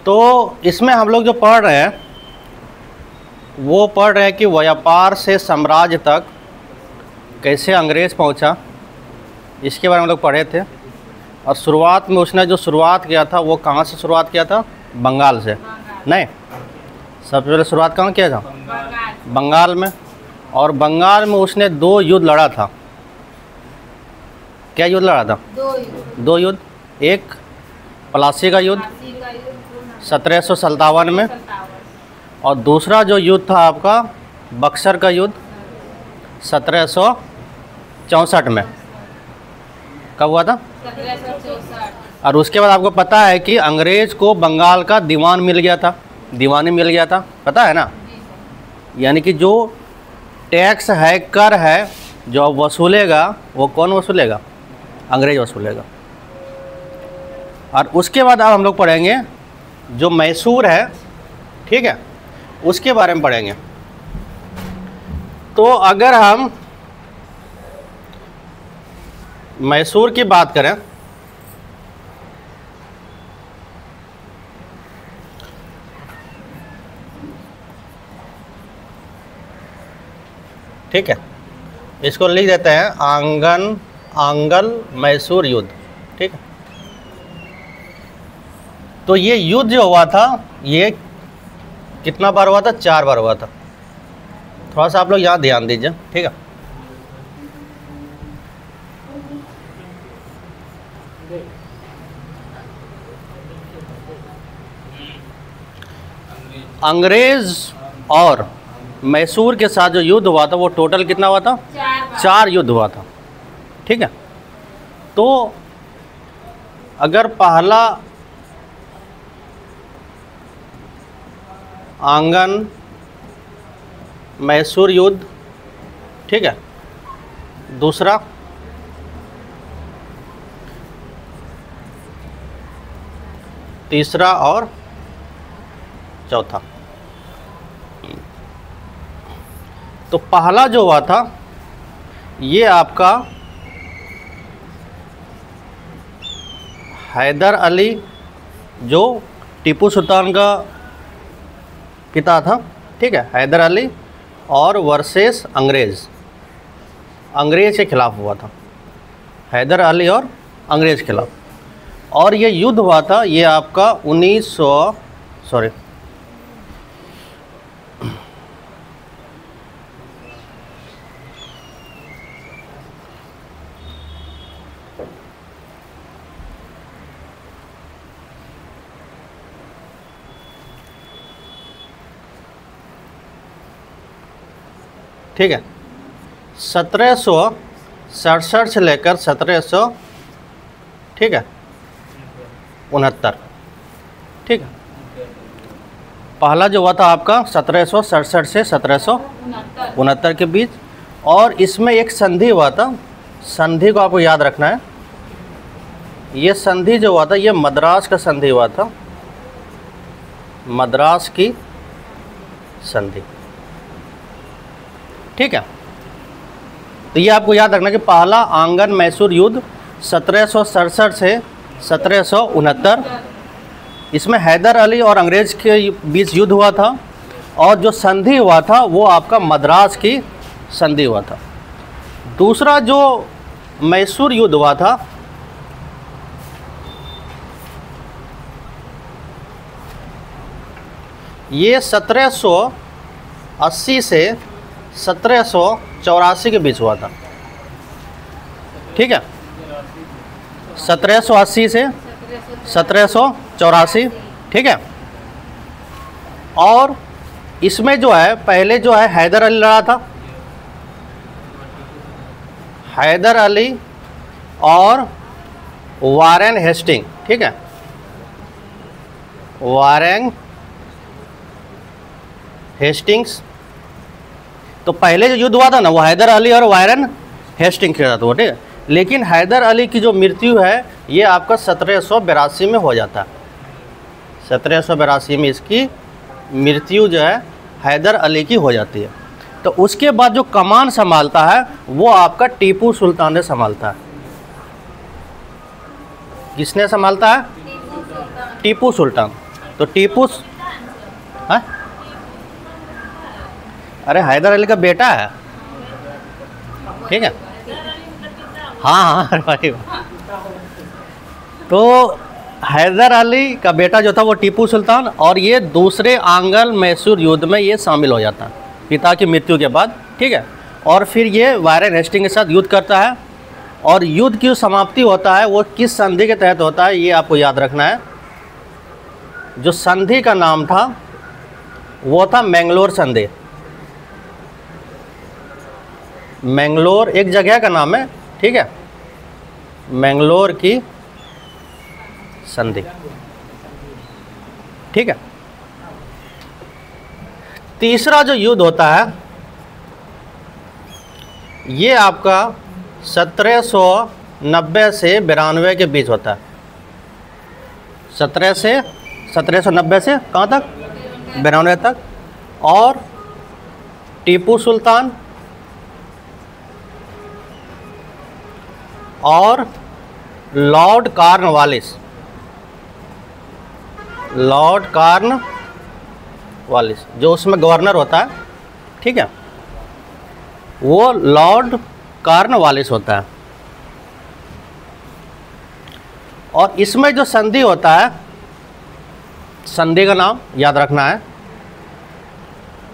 तो इसमें हम लोग जो पढ़ रहे हैं वो पढ़ रहे हैं कि व्यापार से साम्राज्य तक कैसे अंग्रेज़ पहुंचा, इसके बारे में हम लोग पढ़े थे। और शुरुआत में उसने जो शुरुआत किया था वो कहाँ से शुरुआत किया था? बंगाल से। नहीं, सबसे पहले शुरुआत कहाँ किया था? बंगाल में। और बंगाल में उसने 2 युद्ध लड़ा था। क्या युद्ध लड़ा था? 2 युद्ध। एक प्लासी का युद्ध 1757 में, और दूसरा जो युद्ध था आपका बक्सर का युद्ध 1764 में। कब हुआ था? 1764। और उसके बाद आपको पता है कि अंग्रेज़ को बंगाल का दीवान मिल गया था, दीवानी मिल गया था, पता है ना? यानी कि जो टैक्स है, कर है, जो वसूलेगा वो कौन वसूलेगा? अंग्रेज वसूलेगा। और उसके बाद अब हम लोग पढ़ेंगे जो मैसूर है, ठीक है, उसके बारे में पढ़ेंगे। तो अगर हम मैसूर की बात करें ठीक है, इसको लिख देते हैं आंगल मैसूर युद्ध, ठीक है। तो ये युद्ध जो हुआ था ये कितना बार हुआ था? 4 बार हुआ था। थोड़ा सा आप लोग यहाँ ध्यान दीजिए, ठीक है। अंग्रेज और मैसूर के साथ जो युद्ध हुआ था वो टोटल कितना हुआ था? 4 युद्ध हुआ था, ठीक है। तो अगर पहला आंगन मैसूर युद्ध, ठीक है, दूसरा तीसरा और चौथा। तो पहला जो हुआ था ये आपका हैदर अली जो टीपू सुल्तान का पिता था, ठीक है, हैदर अली और वर्सेस अंग्रेज़ के खिलाफ हुआ था। हैदर अली और अंग्रेज़ के खिलाफ। और ये युद्ध हुआ था ये आपका 1900 ठीक है, 1767 से लेकर 1700, ठीक है, 69, ठीक है। पहला जो हुआ था आपका 1767 से 1769 के बीच। और इसमें एक संधि हुआ था, संधि को आपको याद रखना है। ये संधि जो हुआ था ये मद्रास का संधि हुआ था, मद्रास की संधि, ठीक है। तो ये आपको याद रखना कि पहला आंगन मैसूर युद्ध 1767 से 1769, इसमें हैदर अली और अंग्रेज़ के बीच युद्ध हुआ था। और जो संधि हुआ था वो आपका मद्रास की संधि हुआ था। दूसरा जो मैसूर युद्ध हुआ था ये 1780 से 1784 के बीच हुआ था, ठीक है, 1780 से 1784, ठीक है। और इसमें जो है पहले जो है हैदर अली लड़ा था, हैदर अली और वारेन हेस्टिंग, ठीक है, वारेन हेस्टिंग्स। तो पहले जो युद्ध हुआ था ना वो हैदर अली और वारेन हेस्टिंग खेला था वो, ठीक है। लेकिन हैदर अली की जो मृत्यु है ये आपका 1782 में हो जाता है। 1782 में इसकी मृत्यु जो है हैदर अली की हो जाती है। तो उसके बाद जो कमान संभालता है वो आपका टीपू सुल्तान ने संभालता है। किसने संभालता है? टीपू सुल्तान। तो टीपू, हाँ, अरे हैदर अली का बेटा है, ठीक है। हाँ हाँ अरे भाई, तो हैदर अली का बेटा जो था वो टीपू सुल्तान, और ये दूसरे आंग्ल मैसूर युद्ध में ये शामिल हो जाता है पिता की मृत्यु के बाद, ठीक है। और फिर ये वारेन हेस्टिंग के साथ युद्ध करता है, और युद्ध की समाप्ति होता है वो किस संधि के तहत होता है ये आपको याद रखना है। जो संधि का नाम था वो था मैंगलोर संधि। मैंगलोर एक जगह का नाम है, ठीक है, मैंगलोर की संधि, ठीक है। तीसरा जो युद्ध होता है ये आपका 1790 से 92 के बीच होता है। 1790 से कहाँ तक? 92 तक। और टीपू सुल्तान और लॉर्ड कॉर्नवालिस, लॉर्ड कॉर्नवालिस जो उसमें गवर्नर होता है, ठीक है, वो लॉर्ड कॉर्नवालिस होता है। और इसमें जो संधि होता है, संधि का नाम याद रखना है,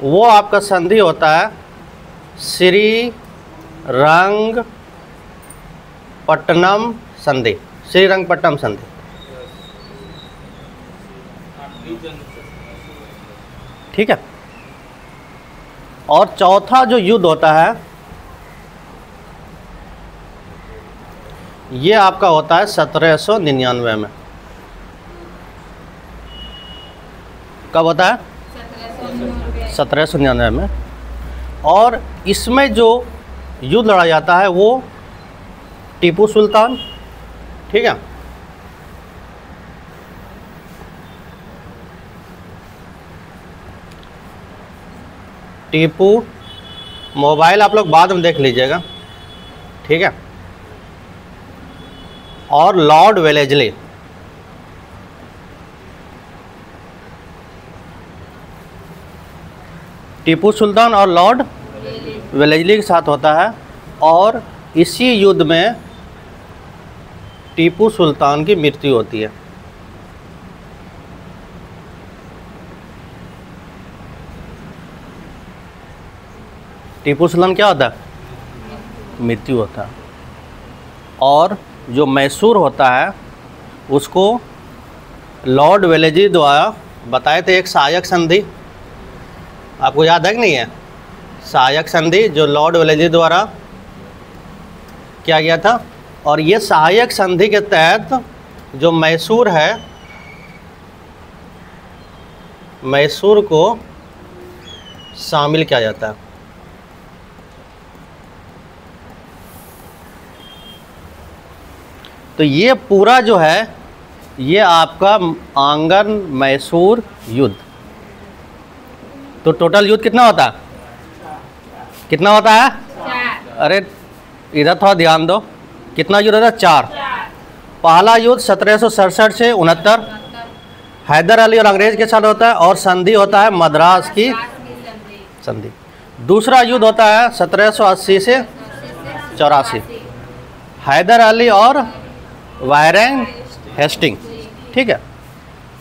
वो आपका संधि होता है श्रीरंगपट्टनम संधि, श्रीरंगपट्टनम संधि, ठीक है। और चौथा जो युद्ध होता है ये आपका होता है 1799 में। कब होता है? 1799 में। और इसमें जो युद्ध लड़ा जाता है वो टीपू सुल्तान, ठीक है, टीपू, मोबाइल आप लोग बाद में देख लीजिएगा, ठीक है, और लॉर्ड वेलेजली। टीपू सुल्तान और लॉर्ड वेलेजली के साथ होता है। और इसी युद्ध में टीपू सुल्तान की मृत्यु होती है। टीपू सुल्तान क्या होता है? मृत्यु होता है। और जो मैसूर होता है उसको लॉर्ड वेलेजली द्वारा बताए थे एक सहायक संधि, आपको याद है कि नहीं है? सहायक संधि जो लॉर्ड वेलेजली द्वारा किया गया था। और ये सहायक संधि के तहत जो मैसूर है, मैसूर को शामिल किया जाता है। तो ये पूरा जो है ये आपका आंगन मैसूर युद्ध। तो टोटल युद्ध कितना होता है? कितना होता है? 4। अरे इधर थोड़ा ध्यान दो, कितना युद्ध होता है? 4। पहला युद्ध 1767 से 69 हैदर अली और अंग्रेज के साथ होता है, और संधि होता है मद्रास की संधि। दूसरा युद्ध होता है 1780 से 84 हैदर अली और वारेन हेस्टिंग, ठीक है।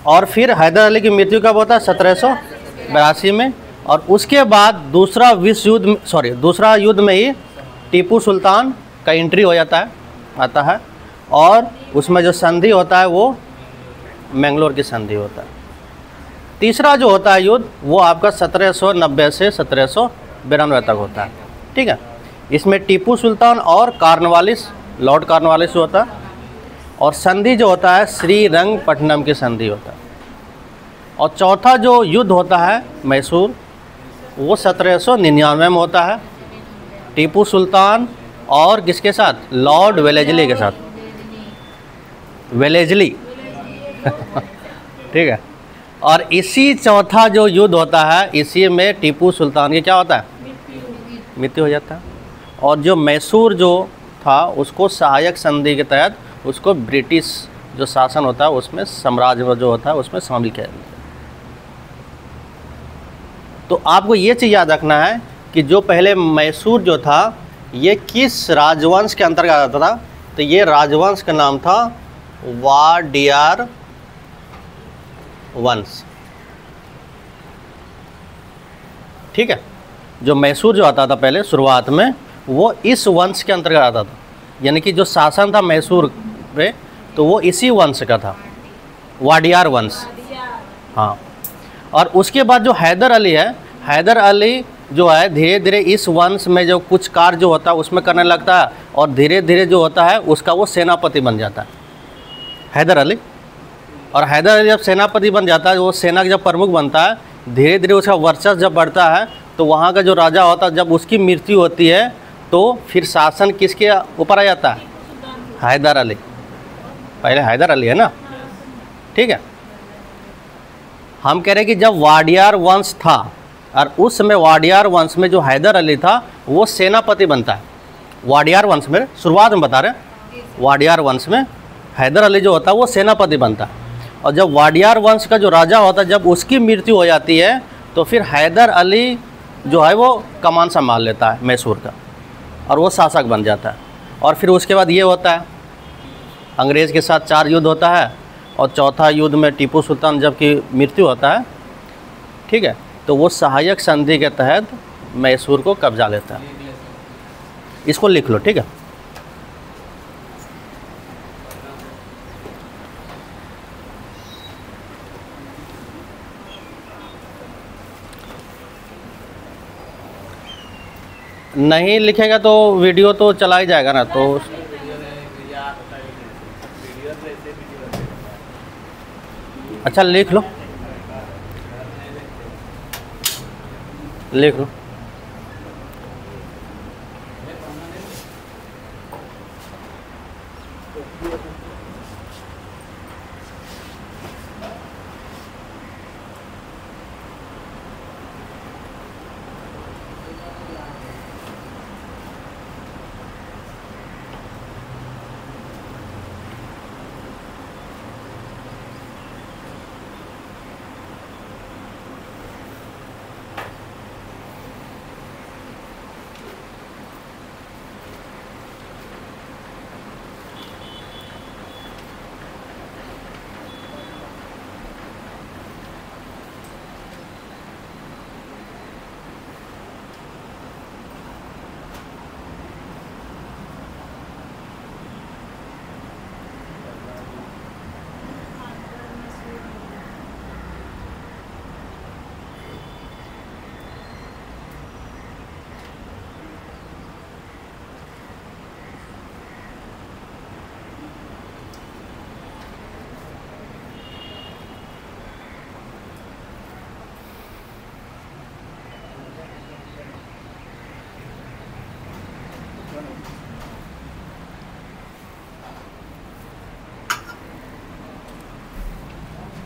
और फिर हैदर अली की मृत्यु कब होता है? 1782 में। और उसके बाद दूसरा युद्ध में ही टीपू सुल्तान का एंट्री हो जाता है, आता है, और उसमें जो संधि होता है वो मैंगलोर की संधि होता है। तीसरा जो होता है युद्ध वो आपका 1790 से 1792 तक होता है, ठीक है। इसमें टीपू सुल्तान और कॉर्नवालिस, लॉर्ड कॉर्नवालिस होता है। और संधि जो होता है श्रीरंगपट्टनम की संधि होता है। और चौथा जो युद्ध होता है मैसूर वो 1799 में होता है, टीपू सुल्तान और किसके साथ? लॉर्ड वेलेजली के साथ, वेलेजली ठीक है। और इसी चौथा जो युद्ध होता है इसी में टीपू सुल्तान की क्या होता है? मृत्यु हो जाता है। और जो मैसूर जो था उसको सहायक संधि के तहत उसको ब्रिटिश जो शासन होता है उसमें, साम्राज्य जो होता है उसमें शामिल किया जाता है। तो आपको ये चीज़ याद रखना है कि जो पहले मैसूर जो था ये किस राजवंश के अंतर्गत आता था, तो ये राजवंश का नाम था वाडियार वंश। ठीक है, जो मैसूर जो आता था पहले शुरुआत में वो इस वंश के अंतर्गत आता था, यानी कि जो शासन था मैसूर पे तो वो इसी वंश का था, वाडियार वंश। हाँ, और उसके बाद जो हैदर अली है, हैदर अली जो है धीरे धीरे इस वंश में जो कुछ कार्य जो होता है उसमें करने लगता है और धीरे धीरे जो होता है उसका वो सेनापति बन जाता है हैदर अली। और हैदर अली जब सेनापति बन जाता है, वो सेना का जब प्रमुख बनता है, धीरे धीरे उसका वर्चस्व जब बढ़ता है तो वहाँ का जो राजा होता है जब उसकी मृत्यु होती है तो फिर शासन किसके ऊपर आ जाता है, हैदर अली। पहले हैदर अली है ना, ठीक है। हम कह रहे हैं कि जब वाडियार वंश था और उस समय वाडियार वंश में जो हैदर अली था वो सेनापति बनता है। वाडियार वंश में शुरुआत में बता रहे हैं, वाडियार वंश में हैदर अली जो होता है वो सेनापति बनता है। और जब वाडियार वंश का जो राजा होता है जब उसकी मृत्यु हो जाती है तो फिर हैदर अली जो है वो कमान संभाल लेता है मैसूर का और वो शासक बन जाता है। और फिर उसके बाद ये होता है, अंग्रेज़ के साथ 4 युद्ध होता है और चौथा युद्ध में टीपू सुल्तान जब की मृत्यु होता है, ठीक है, तो वो सहायक संधि के तहत मैसूर को कब्जा लेता है। इसको लिख लो, ठीक है। नहीं लिखेगा तो वीडियो तो चला ही जाएगा ना, तो अच्छा लिख लो, लिख लो।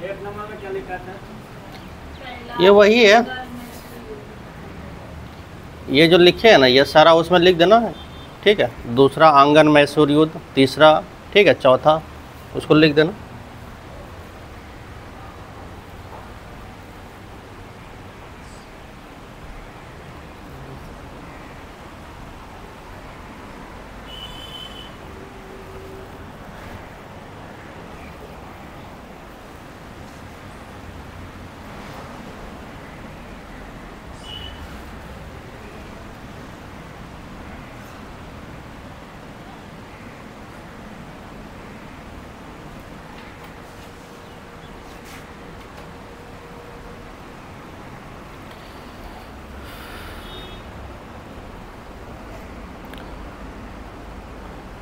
एक नंबर में क्या लिखा था? ये वही है, ये जो लिखे है ना ये सारा उसमें लिख देना है, ठीक है। दूसरा आंगन मैसूर युद्ध, तीसरा, ठीक है, चौथा उसको लिख देना।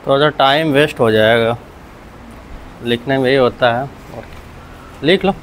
थोड़ा सा टाइम वेस्ट हो जाएगा, लिखने में यही होता है। लिख लो।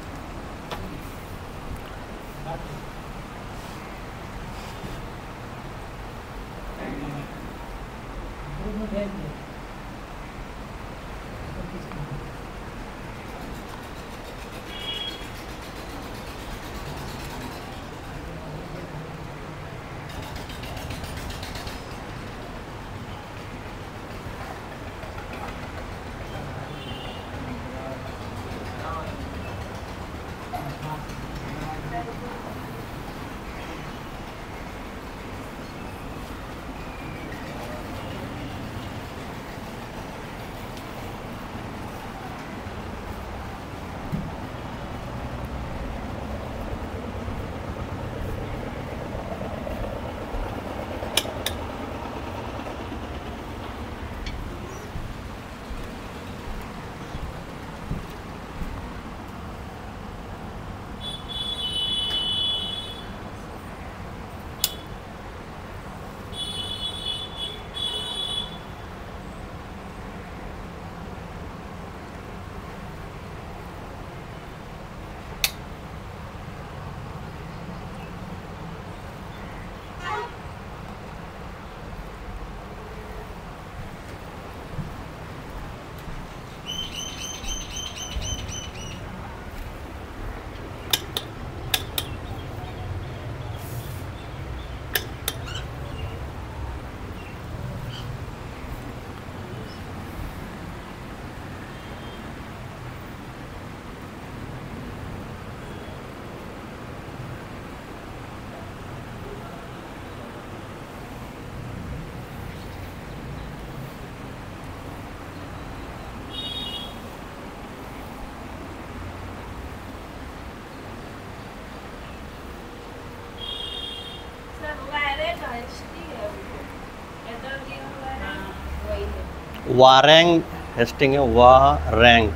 वारेंग हेस्टिंग है, वारेंग,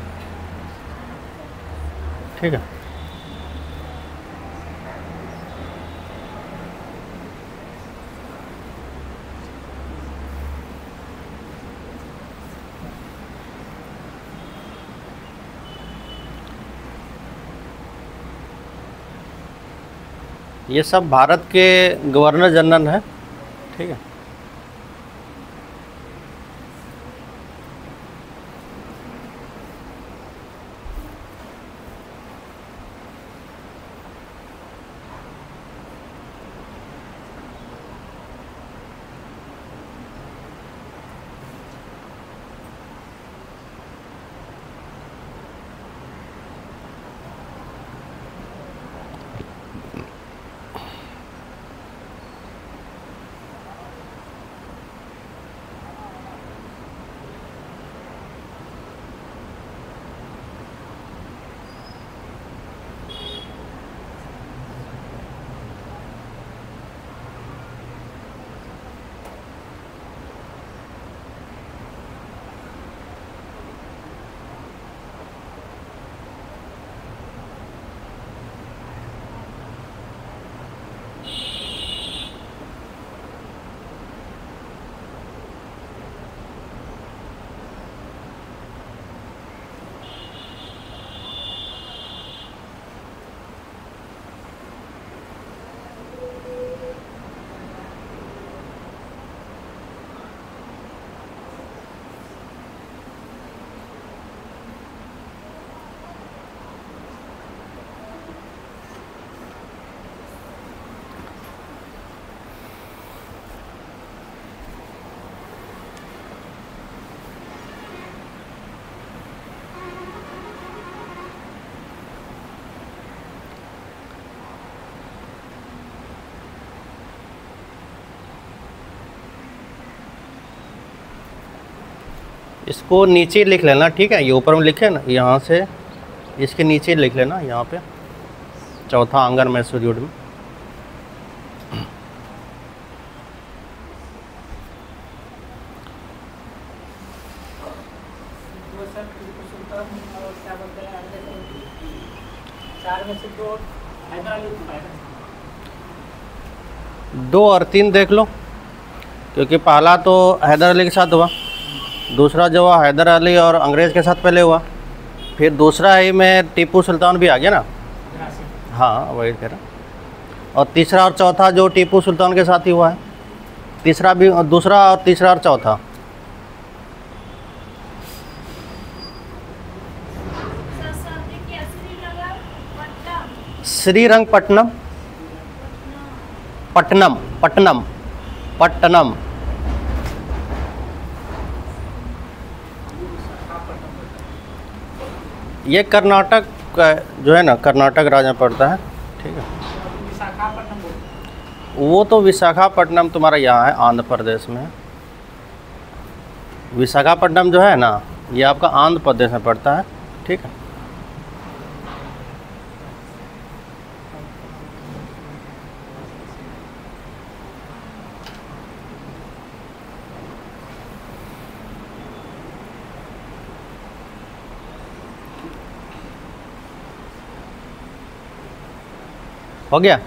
ठीक है। ये सब भारत के गवर्नर जनरल हैं, ठीक है। इसको नीचे लिख लेना, ठीक है। ये ऊपर में लिखे ना, यहाँ से इसके नीचे लिख लेना, यहाँ पे चौथा आंगन में सूर्योदय में। दो और तीन देख लो, क्योंकि पहला तो हैदर अली के साथ हुआ, दूसरा जो हुआ हैदर अली और अंग्रेज़ के साथ पहले हुआ, फिर दूसरा ही में टीपू सुल्तान भी आ गया ना। हाँ वही कह रहा। और तीसरा और चौथा जो टीपू सुल्तान के साथ ही हुआ है, तीसरा भी, दूसरा और तीसरा और चौथा। श्रीरंगपट्टनम, पट्टनम, पट्टनम, पट्टनम, ये कर्नाटक का जो है ना, कर्नाटक राज्य में पड़ता है, ठीक है। वो तो विशाखापट्टनम तुम्हारा यहाँ है, आंध्र प्रदेश में। विशाखापट्टनम जो है ना, ये आपका आंध्र प्रदेश में पड़ता है, ठीक है। हो गया।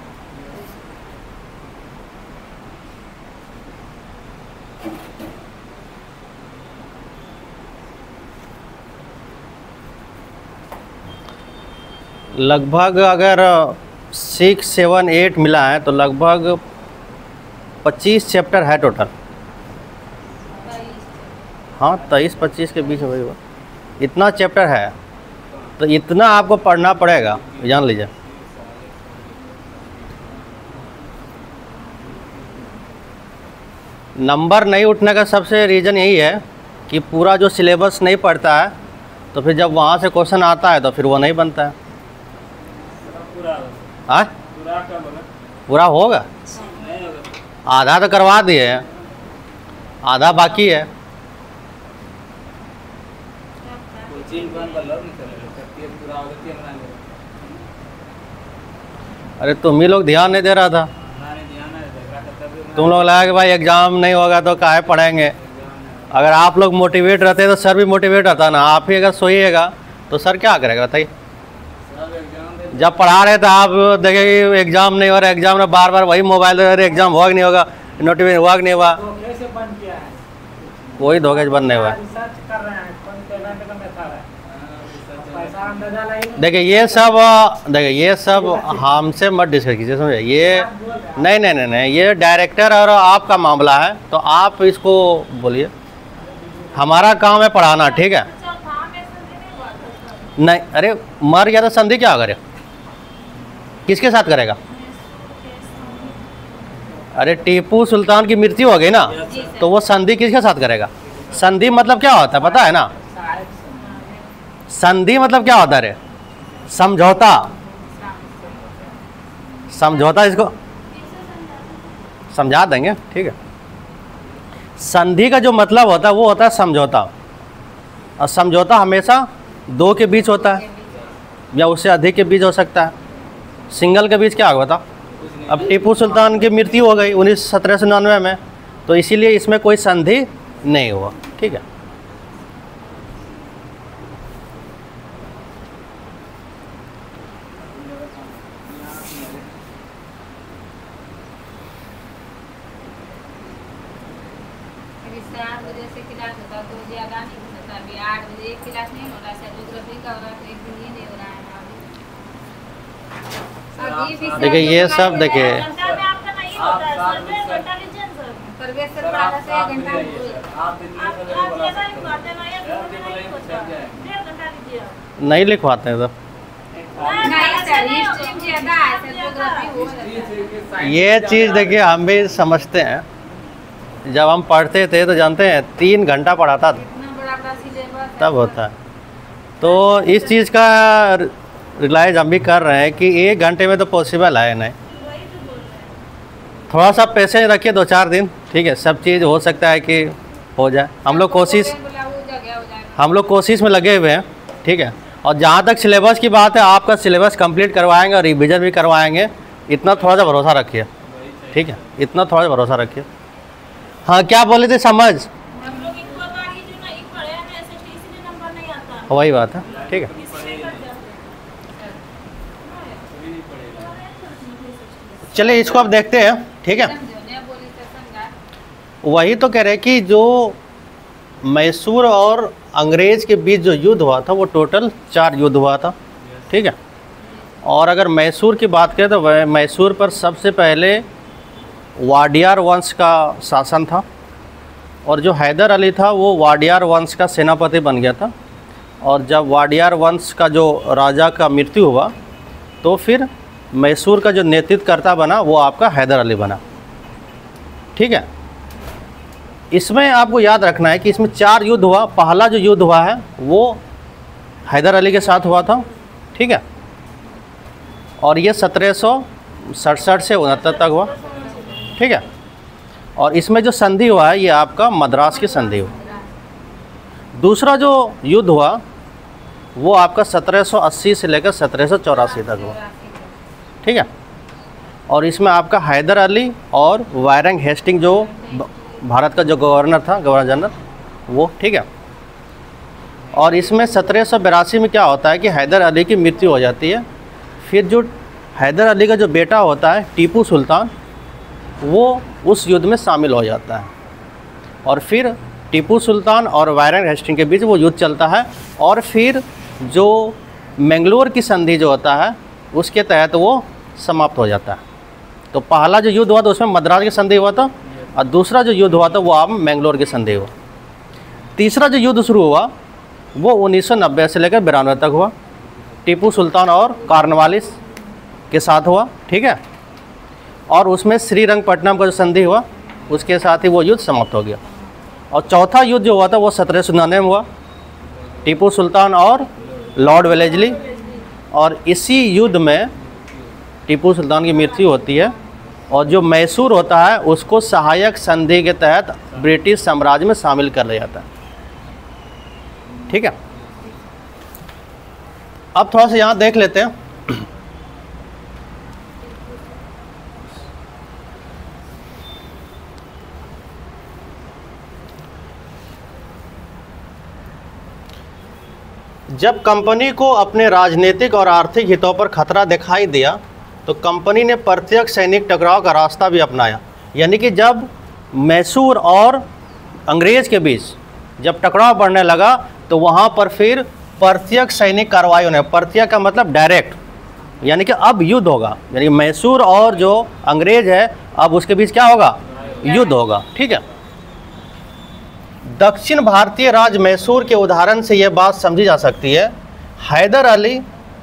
लगभग अगर 6, 7, 8 मिला है तो लगभग 25 चैप्टर है टोटल। हाँ 23-25 के बीच में वही हुआ, इतना चैप्टर है, तो इतना आपको पढ़ना पड़ेगा, जान लीजिए। नंबर नहीं उठने का सबसे रीज़न यही है कि पूरा जो सिलेबस नहीं पढ़ता है, तो फिर जब वहाँ से क्वेश्चन आता है तो फिर वो नहीं बनता है। हाँ पूरा होगा, आधा तो करवा दिए हैं, आधा बाकी है। अरे तुम ही लोग ध्यान नहीं दे रहा था, तुम लोग लगा कि भाई एग्ज़ाम नहीं होगा तो काहे पढ़ेंगे, अगर आप लोग मोटिवेट रहते तो सर भी मोटिवेट रहता ना। आप ही अगर सोइएगा तो सर क्या करेगा बताइए। जब पढ़ा रहे थे आप देखेंगे एग्जाम नहीं हो रहा, एग्जाम में बार बार वही मोबाइल दे रहे, एग्जाम होगा कि नहीं होगा, नोटिफिकेशन हुआ कि नहीं हुआ, धोखे से बंद किया है। कोई धोखे बंद नहीं हुआ। रिसर्च कर रहे हैं कौन पेमेंट का मेथड है, पैसा अंदाजा लगे। देखिए ये सब हमसे मत डिस्कस कीजिए, समझे। ये नहीं, ये डायरेक्टर और आपका मामला है, तो आप इसको बोलिए। हमारा काम है पढ़ाना, ठीक है। नहीं, अरे मर गया तो संधि क्या करे, किसके साथ करेगा। अरे टीपू सुल्तान की मृत्यु हो गई ना, तो वो संधि किसके साथ करेगा। संधि मतलब क्या होता है पता है ना। संधि मतलब क्या होता है रे, समझौता। समझौता इसको समझा देंगे, ठीक है। संधि का जो मतलब होता है वो होता है समझौता, और समझौता हमेशा दो के बीच होता है या उससे अधिक के बीच हो सकता है। सिंगल के बीच क्या होगा बताओ। अब टीपू सुल्तान की मृत्यु हो गई 1799 में, तो इसीलिए इसमें कोई संधि नहीं हुआ, ठीक है। देखिए ये सब देखिए नहीं लिखवाते हैं तो ये चीज़ देखिए हम भी समझते हैं। जब हम पढ़ते थे तो जानते हैं 3 घंटा पढ़ाता था तब होता है। तो इस चीज़ का रियलाइज हम भी कर रहे हैं कि 1 घंटे में तो पॉसिबल है नहीं। थोड़ा सा पेशेंस रखिए 2-4 दिन, ठीक है। सब चीज़ हो सकता है कि हो जाए। हम लोग कोशिश में लगे हुए हैं, ठीक है। और जहाँ तक सिलेबस की बात है, आपका सिलेबस कंप्लीट करवाएंगे और रिवीजन भी करवाएंगे, इतना थोड़ा सा भरोसा रखिए, ठीक है। इतना थोड़ा सा भरोसा रखिए। हाँ क्या बोले थे समझ, वही बात है, ठीक है। चलिए इसको अब देखते हैं, ठीक है। वही तो कह रहे कि जो मैसूर और अंग्रेज़ के बीच जो युद्ध हुआ था वो टोटल 4 युद्ध हुआ था, ठीक है। और अगर मैसूर की बात करें तो वह मैसूर पर सबसे पहले वाडियार वंश का शासन था, और जो हैदर अली था वो वाडियार वंश का सेनापति बन गया था। और जब वाडियार वंश का जो राजा का मृत्यु हुआ तो फिर मैसूर का जो नेतृत्वकर्ता बना वो आपका हैदर अली बना, ठीक है। इसमें आपको याद रखना है कि इसमें 4 युद्ध हुआ। पहला जो युद्ध हुआ है वो हैदर अली के साथ हुआ था, ठीक है। और ये 1767 से 69 तक हुआ, ठीक है। और इसमें जो संधि हुआ है ये आपका मद्रास की संधि हुआ। दूसरा जो युद्ध हुआ वो आपका 1780 से लेकर 1784 तक हुआ, ठीक है। और इसमें आपका हैदर अली और वायरंग हेस्टिंग जो भारत का जो गवर्नर था, गवर्नर जनरल, वो, ठीक है। और इसमें 1782 में क्या होता है कि हैदर अली की मृत्यु हो जाती है। फिर जो हैदर अली का जो बेटा होता है टीपू सुल्तान, वो उस युद्ध में शामिल हो जाता है। और फिर टीपू सुल्तान और वायरंग हेस्टिंग के बीच वो युद्ध चलता है। और फिर जो मैंगलोर की संधि जो होता है उसके तहत वो समाप्त हो जाता है। तो पहला जो युद्ध हुआ था उसमें मद्रास की संधि हुआ था, और दूसरा जो युद्ध हुआ था वो आप मैंगलोर की संधि हुआ। तीसरा जो युद्ध शुरू हुआ वो 1990 से लेकर 92 तक हुआ, टीपू सुल्तान और कॉर्नवालिस के साथ हुआ, ठीक है। और उसमें श्रीरंगपट्टनम का जो संधि हुआ उसके साथ ही वो युद्ध समाप्त हो गया। और चौथा युद्ध जो हुआ था वो 1799 में हुआ, टीपू सुल्तान और लॉर्ड वेलेस्ली। और इसी युद्ध में टीपू सुल्तान की मृत्यु होती है, और जो मैसूर होता है उसको सहायक संधि के तहत ब्रिटिश साम्राज्य में शामिल कर लिया जाता है, ठीक है। अब थोड़ा सा यहाँ देख लेते हैं। जब कंपनी को अपने राजनीतिक और आर्थिक हितों पर खतरा दिखाई दिया तो कंपनी ने प्रत्यक्ष सैनिक टकराव का रास्ता भी अपनाया। यानी कि जब मैसूर और अंग्रेज़ के बीच जब टकराव बढ़ने लगा तो वहाँ पर फिर प्रत्यक्ष सैनिक कार्रवाई होने, प्रत्यक्ष का मतलब डायरेक्ट, यानी कि अब युद्ध होगा। यानी मैसूर और जो अंग्रेज़ है अब उसके बीच क्या होगा, युद्ध होगा। ठीक है। दक्षिण भारतीय राज्य मैसूर के उदाहरण से यह बात समझी जा सकती है। हैदर अली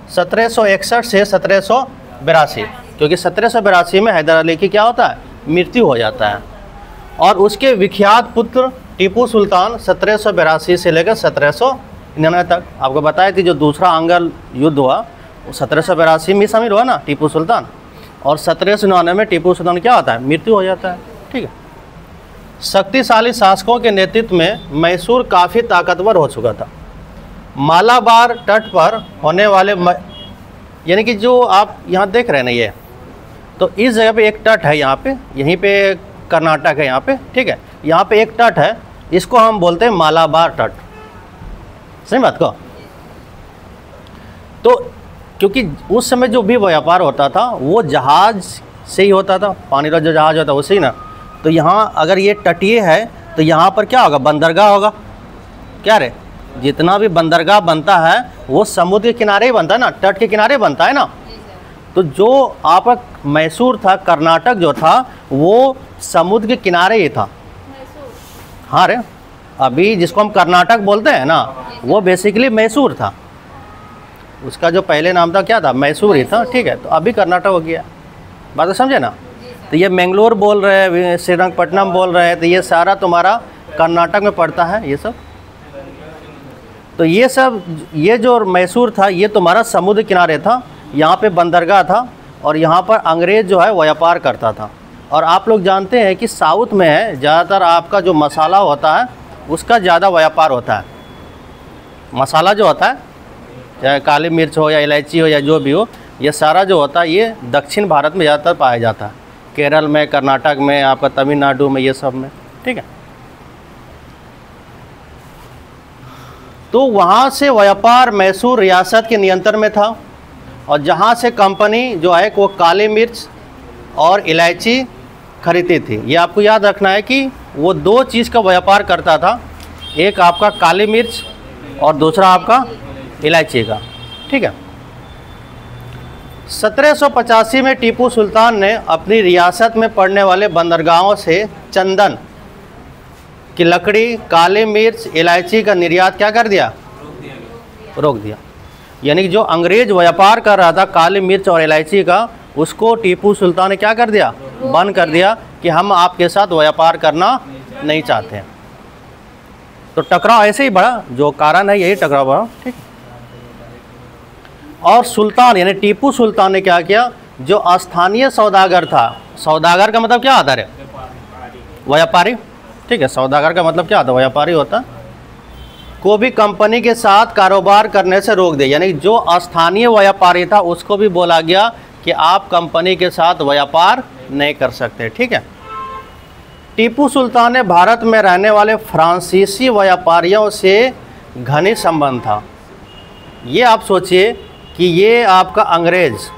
1761 से 1782, क्योंकि 1782 में हैदर अली की क्या होता है, मृत्यु हो जाता है। और उसके विख्यात पुत्र टीपू सुल्तान 1782 से लेकर 1799 तक, आपको बताया थी जो दूसरा अंगल युद्ध हुआ वो 1782 में शामिल हुआ ना टीपू सुल्तान, और 1799 में टीपू सुल्तान क्या होता है, मृत्यु हो जाता है। ठीक है। शक्तिशाली शासकों के नेतृत्व में मैसूर काफ़ी ताकतवर हो चुका था। मालाबार तट पर होने वाले यानी कि जो आप यहाँ देख रहे हैं ना, ये तो इस जगह पे एक तट है, यहाँ पे, यहीं पे कर्नाटक है यहाँ पे। ठीक है। यहाँ पे एक तट है, इसको हम बोलते हैं मालाबार तट। सही बात को। तो क्योंकि उस समय जो भी व्यापार होता था वो जहाज़ से ही होता था, पानी का जो जहाज़ होता है उसी ना। तो यहाँ अगर ये तटीय है तो यहाँ पर क्या होगा, बंदरगाह होगा। क्या रे, जितना भी बंदरगाह बनता है वो समुद्र के किनारे ही बनता है ना, तट के किनारे बनता है ना। तो जो आपका मैसूर था, कर्नाटक जो था वो समुद्र के किनारे ही था। हाँ रे, अभी जिसको हम कर्नाटक बोलते हैं ना वो बेसिकली मैसूर था। उसका जो पहले नाम था क्या था, मैसूर ही था। ठीक है। तो अभी कर्नाटक हो गया। बात तो समझे ना। तो ये मैंगलोर बोल रहे हैं, श्रीरंगपट्टनम बोल रहे हैं, तो ये सारा तुम्हारा कर्नाटक में पड़ता है ये सब। तो ये सब, ये जो मैसूर था ये तुम्हारा समुद्र किनारे था, यहाँ पे बंदरगाह था और यहाँ पर अंग्रेज़ जो है व्यापार करता था। और आप लोग जानते हैं कि साउथ में है ज़्यादातर आपका जो मसाला होता है उसका ज़्यादा व्यापार होता है। मसाला जो होता है, चाहे काली मिर्च हो या इलायची हो या जो भी हो, ये सारा जो होता है ये दक्षिण भारत में ज़्यादातर पाया जाता है। केरल में, कर्नाटक में, आपका तमिलनाडु में, ये सब में। ठीक है। तो वहाँ से व्यापार मैसूर रियासत के नियंत्रण में था और जहाँ से कंपनी जो है वो काली मिर्च और इलायची खरीदती थी। ये आपको याद रखना है कि वो दो चीज़ का व्यापार करता था, एक आपका काली मिर्च और दूसरा आपका इलायची का। ठीक है। 1785 में टीपू सुल्तान ने अपनी रियासत में पड़ने वाले बंदरगाहों से चंदन की लकड़ी, काली मिर्च, इलायची का निर्यात क्या कर दिया, रोक दिया। यानी कि जो अंग्रेज व्यापार कर रहा था काली मिर्च और इलायची का, उसको टीपू सुल्तान ने क्या कर दिया, बंद कर दिया कि हम आपके साथ व्यापार करना नहीं चाहते हैं। तो टकराव ऐसे ही बढ़ा, जो कारण है यही टकराव बढ़ा। ठीक। और सुल्तान यानी टीपू सुल्तान ने क्या किया, जो स्थानीय सौदागर था, सौदागर का मतलब क्या आता है, व्यापारी। ठीक है। सौदागर का मतलब क्या आता है, व्यापारी होता, को भी कंपनी के साथ कारोबार करने से रोक दिया। यानी जो स्थानीय व्यापारी था उसको भी बोला गया कि आप कंपनी के साथ व्यापार नहीं कर सकते। ठीक है। टीपू सुल्तान ने भारत में रहने वाले फ्रांसीसी व्यापारियों से घनिष्ठ संबंध था। ये आप सोचिए कि ये आपका अंग्रेज,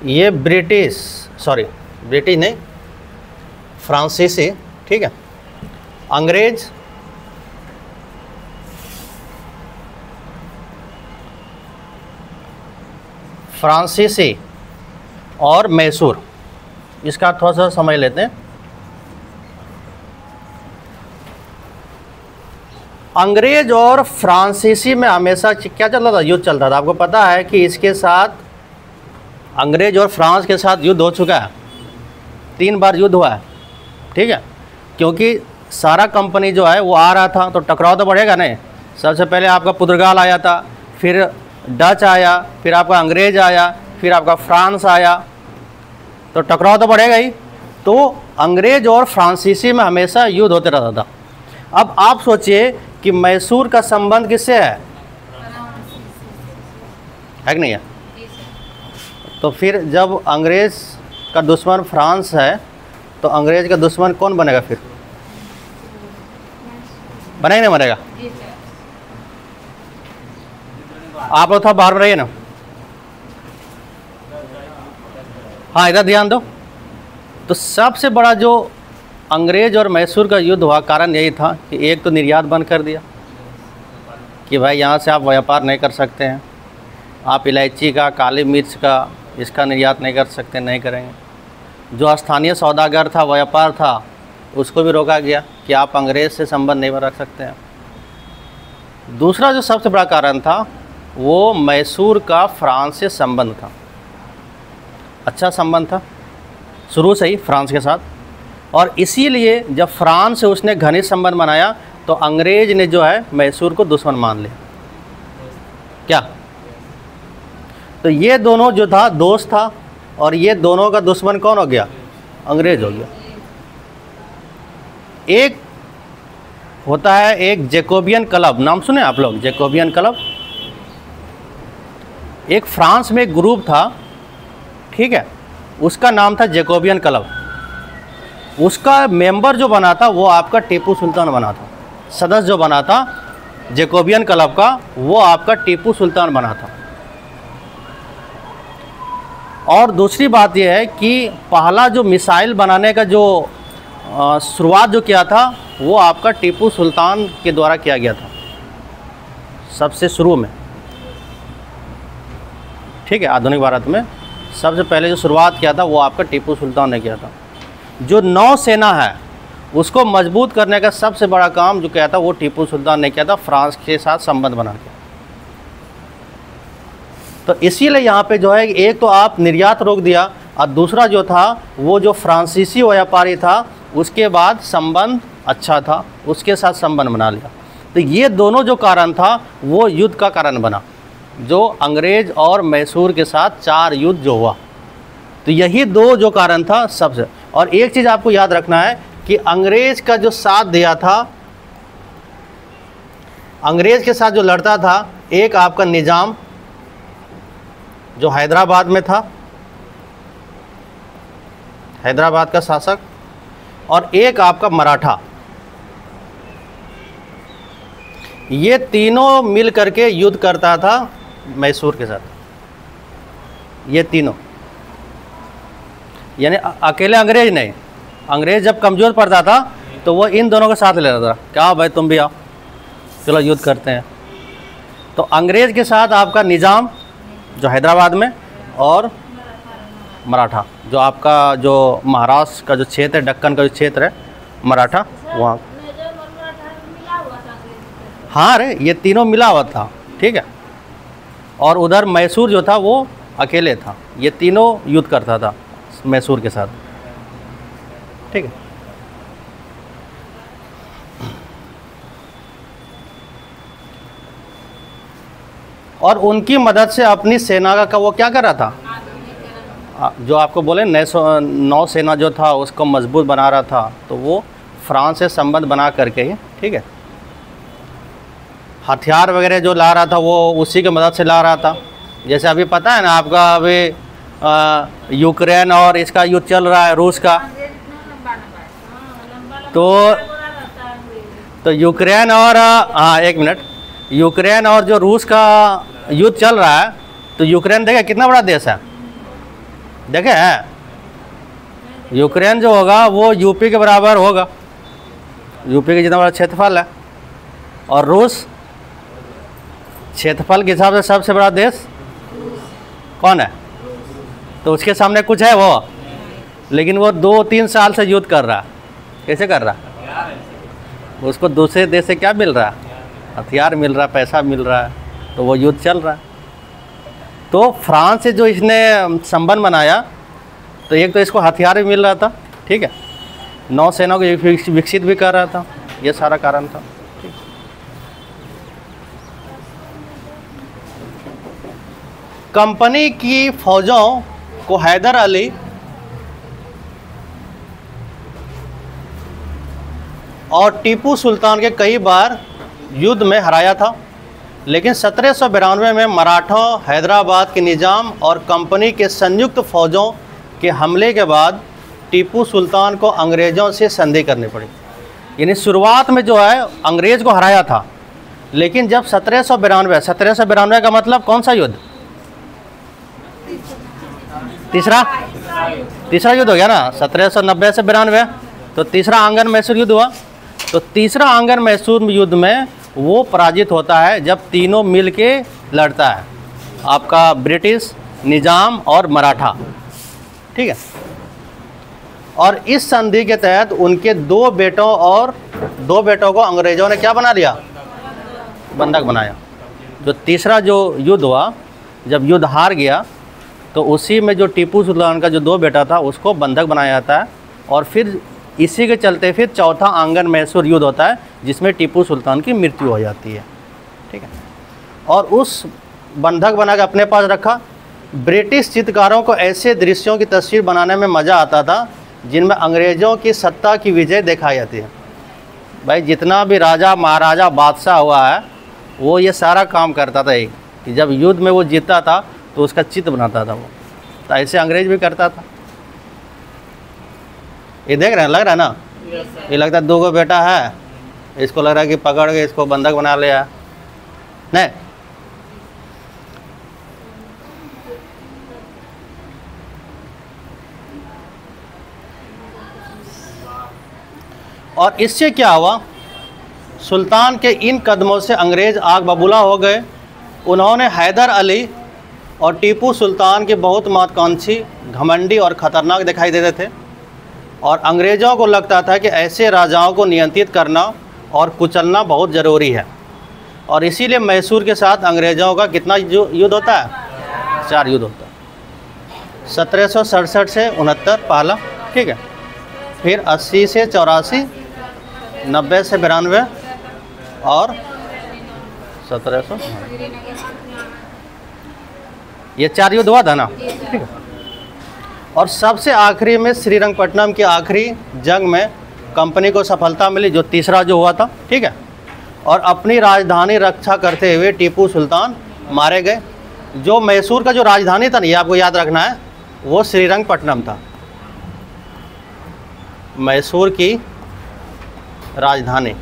ये ब्रिटिश नहीं, फ्रांसीसी। ठीक है। अंग्रेज, फ्रांसीसी और मैसूर, इसका थोड़ा सा समझ लेते हैं। अंग्रेज और फ्रांसीसी में हमेशा क्या चल रहा था, युद्ध चल रहा था। आपको पता है कि इसके साथ अंग्रेज और फ्रांस के साथ युद्ध हो चुका है, 3 बार युद्ध हुआ है। ठीक है। क्योंकि सारा कंपनी जो है वो आ रहा था तो टकराव तो बढ़ेगा नहीं। सबसे पहले आपका पुर्तगाल आया था, फिर डच आया, फिर आपका अंग्रेज आया, फिर आपका फ्रांस आया, तो टकराव तो बढ़ेगा ही। तो अंग्रेज और फ्रांसीसी में हमेशा युद्ध होते रहता था। अब आप सोचिए कि मैसूर का संबंध किससे है कि नहीं है। तो फिर जब अंग्रेज का दुश्मन फ्रांस है तो अंग्रेज का दुश्मन कौन बनेगा फिर, बना ही नहीं मरेगा। जी सर। आप लोग थोड़ा बाहर में रहिए ना। हाँ इधर ध्यान दो। तो सबसे बड़ा जो अंग्रेज और मैसूर का युद्ध हुआ कारण यही था कि एक तो निर्यात बंद कर दिया कि भाई यहाँ से आप व्यापार नहीं कर सकते हैं, आप इलायची का, काली मिर्च का, इसका निर्यात नहीं कर सकते, नहीं करेंगे। जो स्थानीय सौदागर था, व्यापार था, उसको भी रोका गया कि आप अंग्रेज़ से संबंध नहीं रख सकते हैं। दूसरा जो सबसे बड़ा कारण था वो मैसूर का फ्रांस से संबंध था। अच्छा संबंध था शुरू से ही फ्रांस के साथ, और इसीलिए जब फ्रांस से उसने घनिष्ठ संबंध बनाया तो अंग्रेज ने जो है मैसूर को दुश्मन मान लिया। क्या? तो ये दोनों जो था दोस्त था, और ये दोनों का दुश्मन कौन हो गया? अंग्रेज हो गया। एक होता है एक जैकोबियन क्लब, नाम सुने आप लोग? जैकोबियन क्लब एक फ्रांस में एक ग्रुप था, ठीक है, उसका नाम था जैकोबियन क्लब। उसका मेंबर जो बना था वो आपका टीपू सुल्तान बना था। सदस्य जो बना था जैकोबियन क्लब का वो आपका टीपू सुल्तान बना था। और दूसरी बात यह है कि पहला जो मिसाइल बनाने का जो शुरुआत जो किया था वो आपका टीपू सुल्तान के द्वारा किया गया था सबसे शुरू में, ठीक है। आधुनिक भारत में सबसे पहले जो शुरुआत किया था वो आपका टीपू सुल्तान ने किया था। जो नौसेना है उसको मजबूत करने का सबसे बड़ा काम जो किया था वो टीपू सुल्तान ने किया था, फ्रांस के साथ संबंध बना के। तो इसीलिए यहाँ पे जो है एक तो आप निर्यात रोक दिया, और दूसरा जो था वो जो फ्रांसीसी व्यापारी था उसके बाद संबंध अच्छा था, उसके साथ संबंध बना लिया। तो ये दोनों जो कारण था वो युद्ध का कारण बना, जो अंग्रेज और मैसूर के साथ 4 युद्ध जो हुआ। तो यही दो जो कारण था सबसे। और एक चीज़ आपको याद रखना है कि अंग्रेज का जो साथ दिया था, अंग्रेज के साथ जो लड़ता था, एक आपका निजाम जो हैदराबाद में था, हैदराबाद का शासक, और एक आपका मराठा। ये तीनों मिल करके युद्ध करता था मैसूर के साथ। ये तीनों यानी अकेले अंग्रेज नहीं, अंग्रेज जब कमज़ोर पड़ता था तो वो इन दोनों का साथ ले रहा था, क्या भाई तुम भी आओ, चलो युद्ध करते हैं। तो अंग्रेज के साथ आपका निजाम जो हैदराबाद में, और मराठा जो आपका जो महाराष्ट्र का जो क्षेत्र है, दक्कन का जो क्षेत्र है मराठा, वहाँ। हाँ रे, ये तीनों मिला हुआ था, ठीक है। और उधर मैसूर जो था वो अकेले था। ये तीनों युद्ध करता था मैसूर के साथ, ठीक है। और उनकी मदद से अपनी सेना का वो क्या कर रहा था, जो आपको बोले नौसेना जो था उसको मजबूत बना रहा था। तो वो फ्रांस से संबंध बना करके ही, ठीक है, हथियार वगैरह जो ला रहा था वो उसी की मदद से ला रहा था। जैसे अभी पता है ना आपका, अभी यूक्रेन और इसका युद्ध चल रहा है, रूस का। तो यूक्रेन और हाँ एक मिनट, यूक्रेन और जो रूस का युद्ध चल रहा है, तो यूक्रेन देखे कितना बड़ा देश है, देखे है। यूक्रेन जो होगा वो यूपी के बराबर होगा, यूपी के जितना बड़ा क्षेत्रफल है। और रूस क्षेत्रफल के हिसाब से सबसे बड़ा देश कौन है? तो उसके सामने कुछ है वो, लेकिन वो 2-3 साल से युद्ध कर रहा है। कैसे कर रहा है? उसको दूसरे देश से क्या मिल रहा है? हथियार मिल रहा है, पैसा मिल रहा है, तो वो युद्ध चल रहा है। तो फ्रांस से जो इसने संबंध बनाया, तो एक तो इसको हथियार भी मिल रहा था, ठीक है, नौसेना को विकसित भी कर रहा था, ये सारा कारण था। कंपनी की फौजों को हैदर अली और टीपू सुल्तान के कई बार युद्ध में हराया था, लेकिन 1792 में मराठों, हैदराबाद के निजाम और कंपनी के संयुक्त फौजों के हमले के बाद टीपू सुल्तान को अंग्रेज़ों से संधि करनी पड़ी। यानी शुरुआत में जो है अंग्रेज़ को हराया था, लेकिन जब 1792 का मतलब कौन सा युद्ध? तीसरा युद्ध हो गया ना, 1790 से 92, तो तीसरा आंगन मैसूर युद्ध हुआ। तो तीसरा आंगन मैसूर युद्ध में वो पराजित होता है जब तीनों मिल के लड़ता है, आपका ब्रिटिश, निज़ाम और मराठा, ठीक है। और इस संधि के तहत उनके दो बेटों को अंग्रेज़ों ने क्या बना लिया? बंधक बनाया। जो तीसरा जो युद्ध हुआ, जब युद्ध हार गया तो उसी में जो टीपू सुल्तान का जो 2 बेटा था उसको बंधक बनाया जाता है, और फिर इसी के चलते फिर चौथा आंगन मैसूर युद्ध होता है जिसमें टीपू सुल्तान की मृत्यु हो जाती है, ठीक है। और उस बंधक बना के अपने पास रखा। ब्रिटिश चित्रकारों को ऐसे दृश्यों की तस्वीर बनाने में मज़ा आता था जिनमें अंग्रेज़ों की सत्ता की विजय दिखाई जाती है। भाई जितना भी राजा महाराजा बादशाह हुआ है वो ये सारा काम करता था, एक कि जब युद्ध में वो जीतता था तो उसका चित्र बनाता था वो, तो ऐसे अंग्रेज भी करता था। ये देख रहे हैं, लग रहा है ना, ये लगता है 2 बेटा है, इसको लग रहा है कि पकड़ के इसको बंधक बना लिया, नहीं। और इससे क्या हुआ, सुल्तान के इन कदमों से अंग्रेज़ आग बबूला हो गए। उन्होंने हैदर अली और टीपू सुल्तान के बहुत महत्वाकांक्षी, घमंडी और ख़तरनाक दिखाई देते थे, और अंग्रेज़ों को लगता था कि ऐसे राजाओं को नियंत्रित करना और कुचलना बहुत ज़रूरी है। और इसीलिए मैसूर के साथ अंग्रेज़ों का कितना युद्ध होता है? 4 युद्ध होता है। 1767 से 69 पहला, ठीक है, फिर 80 से 84, 90 से 92 और 1700, ये 4 युद्ध हुआ था ना, ठीक है। और सबसे आखिरी में श्रीरंगपट्टनम की आखिरी जंग में कंपनी को सफलता मिली, जो तीसरा जो हुआ था, ठीक है। और अपनी राजधानी रक्षा करते हुए टीपू सुल्तान मारे गए। जो मैसूर का जो राजधानी था ना, ये आपको याद रखना है, वो श्रीरंगपट्टनम था, मैसूर की राजधानी।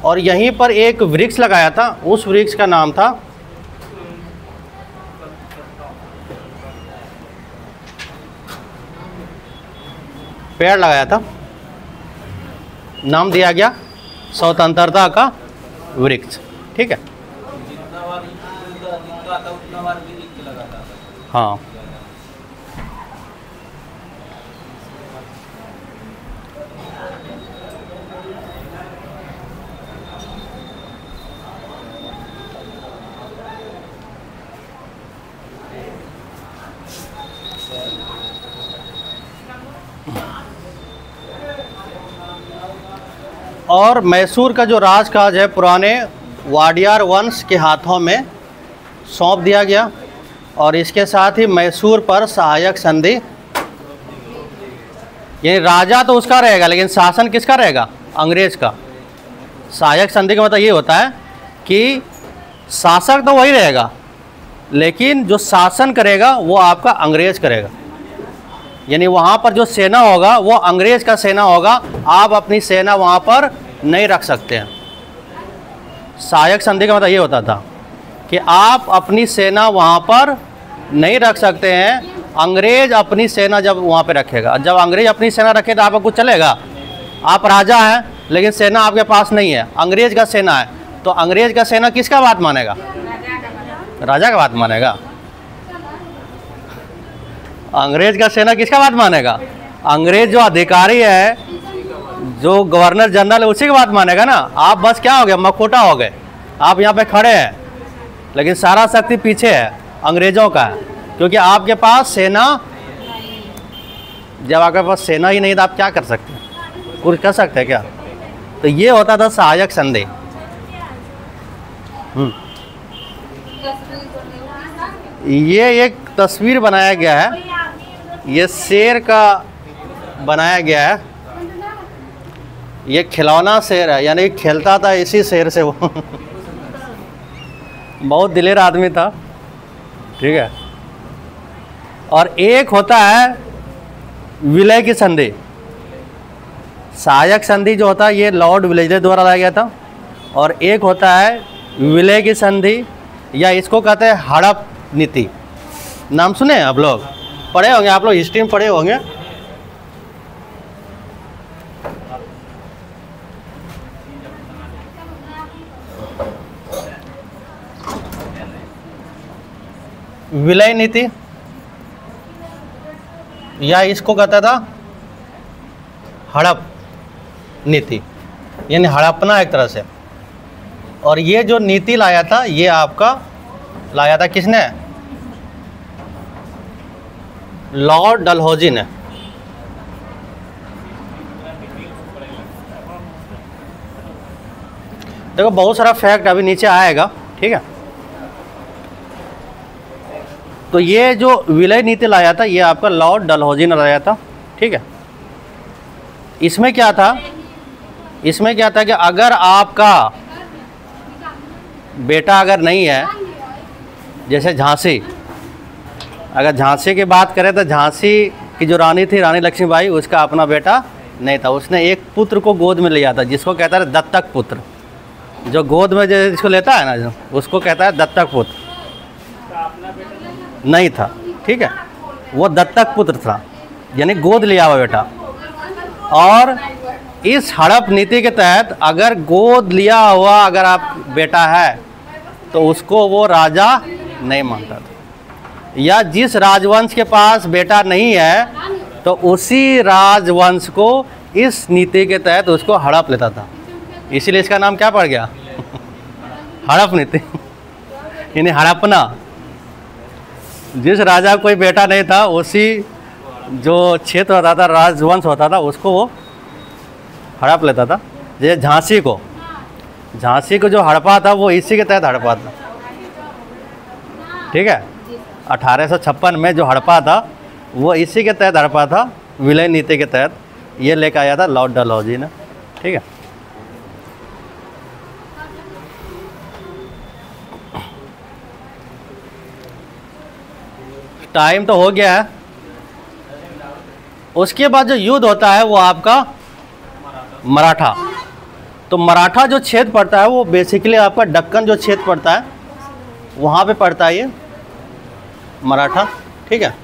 और यहीं पर एक वृक्ष लगाया था, उस वृक्ष का नाम था पेड़ लगाया था, नाम दिया गया स्वतंत्रता का वृक्ष, ठीक है। हाँ, और मैसूर का जो राजकाज है पुराने वाडियार वंश के हाथों में सौंप दिया गया, और इसके साथ ही मैसूर पर सहायक संधि, यानी राजा तो उसका रहेगा लेकिन शासन किसका रहेगा? अंग्रेज का। सहायक संधि का मतलब ये होता है कि शासक तो वही रहेगा लेकिन जो शासन करेगा वो आपका अंग्रेज करेगा, यानी वहाँ पर जो सेना होगा वो अंग्रेज का सेना होगा, आप अपनी सेना वहाँ पर नहीं रख सकते हैं। सहायक संधि का मतलब ये होता था कि आप अपनी सेना वहाँ पर नहीं रख सकते हैं, अंग्रेज अपनी सेना जब वहाँ पे रखेगा। जब अंग्रेज अपनी सेना रखे तो आपको कुछ चलेगा? आप राजा हैं लेकिन सेना आपके पास नहीं है, अंग्रेज का सेना है, तो अंग्रेज का सेना किसका बात मानेगा? राजा का बात मानेगा। अंग्रेज का सेना किसका बात मानेगा? अंग्रेज जो अधिकारी है, जो गवर्नर जनरल है, उसी की बात मानेगा ना। आप बस क्या हो गए? मखोटा हो गए। आप यहाँ पे खड़े हैं लेकिन सारा शक्ति पीछे है, अंग्रेजों का है, क्योंकि आपके पास सेना, जब आपके पास सेना ही नहीं तो आप क्या कर सकते हैं? कुछ कर सकते हैं क्या? तो ये होता था सहायक संधि। ये एक तस्वीर बनाया गया है, ये शेर का बनाया गया है, ये खिलौना शेर है, यानी खेलता था इसी शेर से वो बहुत दिलेर आदमी था। ठीक है। और एक होता है विलय की संधि। सहायक संधि जो होता है ये लॉर्ड विलेजले द्वारा लाया गया था, और एक होता है विलय की संधि, या इसको कहते हैं हड़प नीति। नाम सुने हैं आप लोग, पढ़े होंगे, आप लोग हिस्ट्री में पढ़े होंगे। विलय नीति, या इसको कहता था हड़प नीति, यानी हड़पना एक तरह से। और ये जो नीति लाया था ये आपका लाया था किसने? लॉर्ड डलहौजी ने। देखो बहुत सारा फैक्ट अभी नीचे आएगा, ठीक है। तो ये जो विलय नीति लाया था ये आपका लॉर्ड डलहौजी ने लाया था, ठीक है। इसमें क्या था, इसमें क्या था कि अगर आपका बेटा अगर नहीं है, जैसे झांसी, अगर झांसी की बात करें तो झांसी की जो रानी थी, रानी लक्ष्मीबाई, उसका अपना बेटा नहीं था। उसने एक पुत्र को गोद में लिया था, जिसको कहता है दत्तक पुत्र। जो गोद में जो जिसको लेता है ना, उसको कहता है दत्तक पुत्र। नहीं था, ठीक है, वो दत्तक पुत्र था, यानी गोद लिया हुआ बेटा। और इस हड़प नीति के तहत अगर गोद लिया हुआ अगर आप बेटा है तो उसको वो राजा नहीं मानता था, या जिस राजवंश के पास बेटा नहीं है तो उसी राजवंश को इस नीति के तहत उसको हड़प लेता था। इसीलिए इसका नाम क्या पड़ गया? हड़प नीति, यानी हड़पना। जिस राजा को कोई बेटा नहीं था, उसी जो क्षेत्र होता था, राजवंश होता था, उसको वो हड़प लेता था। जैसे झांसी को जो हड़पा था वो इसी के तहत हड़पा था, ठीक है। 1856 में जो हड़पा था वो इसी के तहत हड़पा था, विलय नीति के तहत। ये लेकर आया था लॉर्ड डलहौजी ने, ठीक है। टाइम तो हो गया है। उसके बाद जो युद्ध होता है वो आपका मराठा। तो मराठा जो क्षेत्र पड़ता है वो बेसिकली आपका दक्कन जो क्षेत्र पड़ता है वहाँ पे पड़ता है ये मराठा, ठीक है।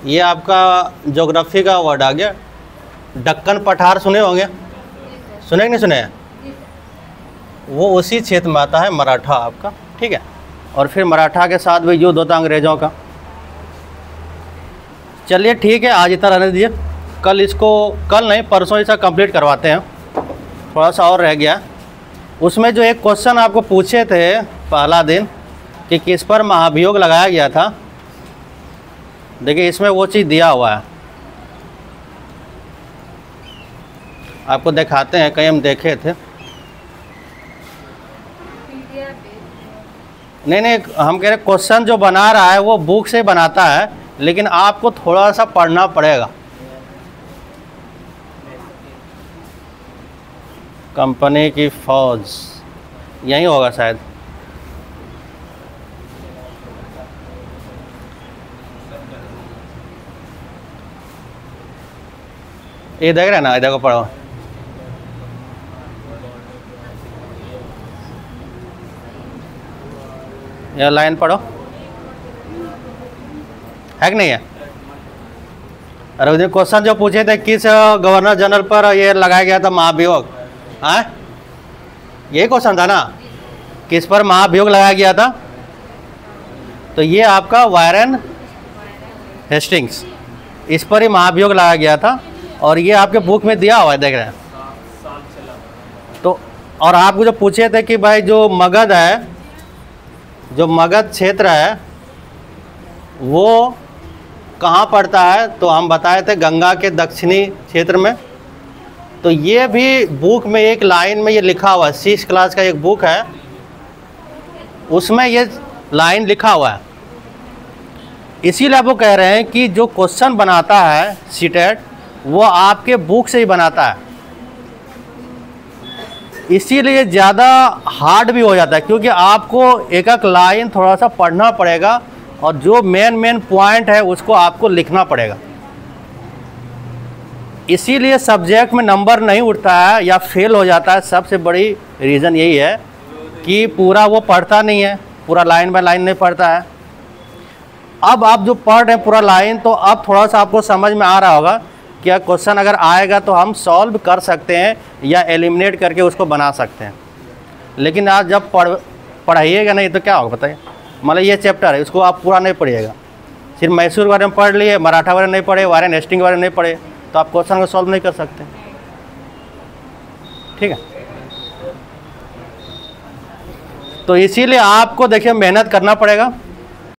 ये आपका ज्योग्राफी का वर्ड आ गया। दक्कन पठार सुने होंगे, सुने कि नहीं सुने? वो उसी क्षेत्र में आता है मराठा आपका, ठीक है। और फिर मराठा के साथ भी युद्ध होता है अंग्रेज़ों का। चलिए ठीक है, आज इतना रहने दीजिए। कल नहीं परसों ऐसा कंप्लीट करवाते हैं, थोड़ा सा और रह गया। उसमें जो एक क्वेश्चन आपको पूछे थे पहला दिन कि किस पर महाभियोग लगाया गया था, देखिए इसमें वो चीज़ दिया हुआ है, आपको दिखाते हैं। कहीं हम देखे थे, नहीं हम कह रहे क्वेश्चन जो बना रहा है वो बुक से बनाता है, लेकिन आपको थोड़ा सा पढ़ना पड़ेगा। कंपनी की फौज यही होगा शायद। ये देख रहे हैं ना, इधर को पढ़ो। यह लाइन पढ़ो, है कि नहीं है? अरे उधर क्वेश्चन जो पूछे थे किस गवर्नर जनरल पर ये लगाया गया था महाभियोग, हाँ यही क्वेश्चन था ना, किस पर महाभियोग लगाया गया था? तो ये आपका वारेन हेस्टिंग्स, इस पर ही महाभियोग लगाया गया था। और ये आपके बुक में दिया हुआ है, देख रहे हैं। तो और आपको जो पूछे थे कि भाई जो मगध है, जो मगध क्षेत्र है वो कहाँ पड़ता है, तो हम बताए थे गंगा के दक्षिणी क्षेत्र में। तो ये भी बुक में एक लाइन में ये लिखा हुआ है, 6 क्लास का एक बुक है, उसमें ये लाइन लिखा हुआ है। इसीलिए आप वो कह रहे हैं कि जो क्वेश्चन बनाता है सीटेट वो आपके बुक से ही बनाता है। इसीलिए ज़्यादा हार्ड भी हो जाता है, क्योंकि आपको एक एक लाइन थोड़ा सा पढ़ना पड़ेगा और जो मेन पॉइंट है उसको आपको लिखना पड़ेगा। इसीलिए सब्जेक्ट में नंबर नहीं उठता है या फेल हो जाता है, सबसे बड़ी रीज़न यही है कि पूरा वो पढ़ता नहीं है, पूरा लाइन बाय लाइन नहीं पढ़ता है। अब आप जो पढ़ रहे हैं पूरा लाइन, तो अब थोड़ा सा आपको समझ में आ रहा होगा कि क्वेश्चन अगर आएगा तो हम सॉल्व कर सकते हैं या एलिमिनेट करके उसको बना सकते हैं। लेकिन आज जब पढ़ाइएगा नहीं तो क्या होगा बताइए। मतलब ये चैप्टर है, इसको आप पूरा नहीं पढ़िएगा, सिर्फ मैसूर के बारे में पढ़ लिए, मराठा बारे में नहीं पढ़े, वारेन हेस्टिंग के बारे में नहीं पढ़े, तो आप क्वेश्चन को सॉल्व नहीं कर सकते। ठीक है, तो इसीलिए आपको देखिए मेहनत करना पड़ेगा।